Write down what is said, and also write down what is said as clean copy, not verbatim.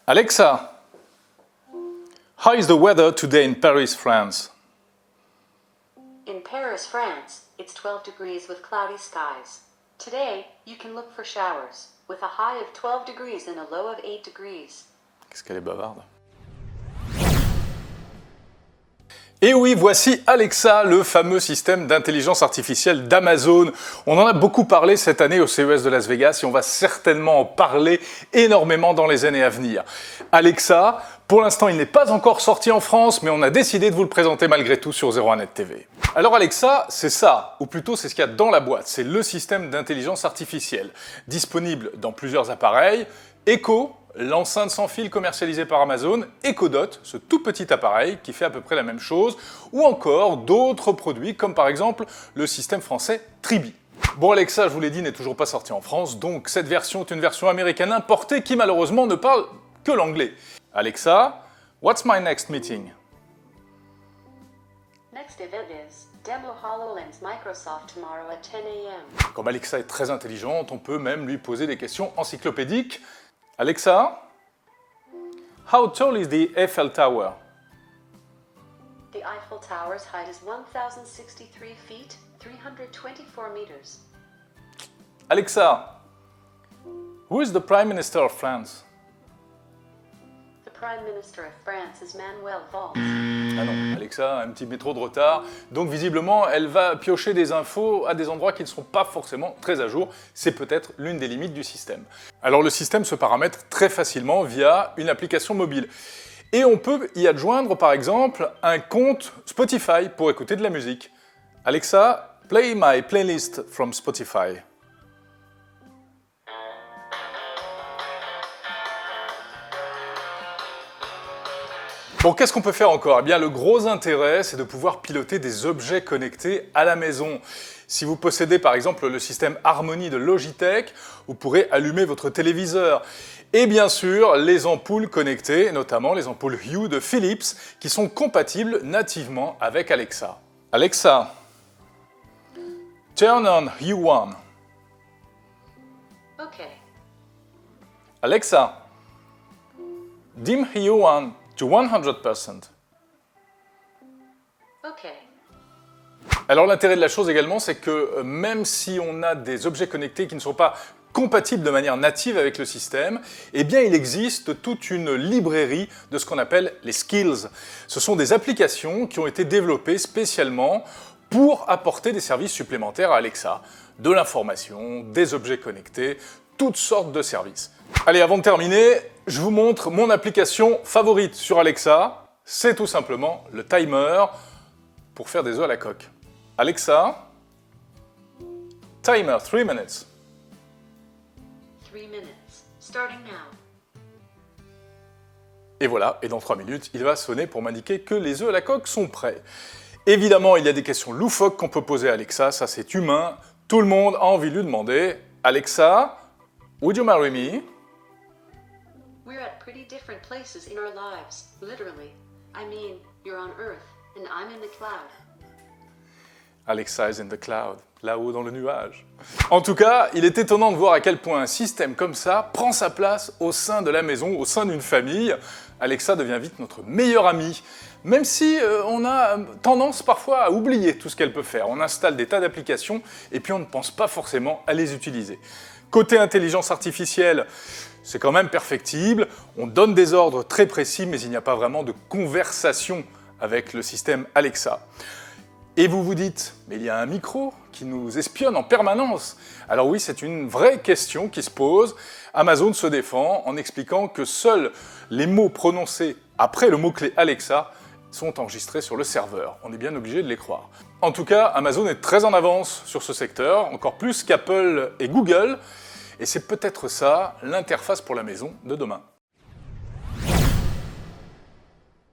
Alexa, how is the weather today in Paris, France? In Paris, France, it's 12 degrees with cloudy skies. Today, you can look for showers, with a high of 12 degrees and a low of 8 degrees. Qu'est-ce qu'elle est bavarde. Et oui, voici Alexa, le fameux système d'intelligence artificielle d'Amazon. On en a beaucoup parlé cette année au CES de Las Vegas et on va certainement en parler énormément dans les années à venir. Alexa, pour l'instant, il n'est pas encore sorti en France, mais on a décidé de vous le présenter malgré tout sur 01net TV. Alors Alexa, c'est ça, ou plutôt c'est ce qu'il y a dans la boîte. C'est le système d'intelligence artificielle, disponible dans plusieurs appareils. Echo, l'enceinte sans fil commercialisée par Amazon, Echo Dot, ce tout petit appareil qui fait à peu près la même chose, ou encore d'autres produits comme par exemple le système français Tribi. Bon, Alexa, je vous l'ai dit, n'est toujours pas sorti en France, donc cette version est une version américaine importée qui malheureusement ne parle que l'anglais. Alexa, what's my next meeting? Next event is Demo HoloLens Microsoft tomorrow at 10 a.m. Comme Alexa est très intelligente, on peut même lui poser des questions encyclopédiques. Alexa, how tall is the Eiffel Tower? The Eiffel Tower's height is 1,063 feet, 324 meters. Alexa, who is the Prime Minister of France? The Prime Minister of France is Manuel Valls. Ah non, Alexa a un petit métro de retard, donc visiblement elle va piocher des infos à des endroits qui ne sont pas forcément très à jour. C'est peut-être l'une des limites du système. Alors le système se paramètre très facilement via une application mobile. Et on peut y adjoindre par exemple un compte Spotify pour écouter de la musique. Alexa, play my playlist from Spotify. Bon, qu'est-ce qu'on peut faire encore? Eh bien, le gros intérêt, c'est de pouvoir piloter des objets connectés à la maison. Si vous possédez par exemple le système Harmony de Logitech, vous pourrez allumer votre téléviseur. Et bien sûr, les ampoules connectées, notamment les ampoules Hue de Philips, qui sont compatibles nativement avec Alexa. Alexa, turn on Hue One. Okay. Alexa, dim Hue One to 100%. Okay. Alors l'intérêt de la chose également, c'est que même si on a des objets connectés qui ne sont pas compatibles de manière native avec le système, eh bien il existe toute une librairie de ce qu'on appelle les skills. Ce sont des applications qui ont été développées spécialement pour apporter des services supplémentaires à Alexa, de l'information, des objets connectés, toutes sortes de services. Allez, avant de terminer, je vous montre mon application favorite sur Alexa. C'est tout simplement le timer pour faire des œufs à la coque. Alexa, timer 3 minutes. 3 minutes. Starting now. Et voilà, et dans 3 minutes, il va sonner pour m'indiquer que les œufs à la coque sont prêts. Évidemment, il y a des questions loufoques qu'on peut poser à Alexa, ça c'est humain. Tout le monde a envie de lui demander « Alexa, would you marry me ?» We're at pretty different places in our lives, literally. I mean, you're on Earth, and I'm in the cloud. Alexa is in the cloud, là-haut dans le nuage. En tout cas, il est étonnant de voir à quel point un système comme ça prend sa place au sein de la maison, au sein d'une famille. Alexa devient vite notre meilleure amie, même si on a tendance parfois à oublier tout ce qu'elle peut faire. On installe des tas d'applications et puis on ne pense pas forcément à les utiliser. Côté intelligence artificielle, c'est quand même perfectible, on donne des ordres très précis, mais il n'y a pas vraiment de conversation avec le système Alexa. Et vous vous dites, mais il y a un micro qui nous espionne en permanence. Alors oui, c'est une vraie question qui se pose. Amazon se défend en expliquant que seuls les mots prononcés après le mot-clé Alexa sont enregistrés sur le serveur. On est bien obligé de les croire. En tout cas, Amazon est très en avance sur ce secteur, encore plus qu'Apple et Google, et c'est peut-être ça l'interface pour la maison de demain.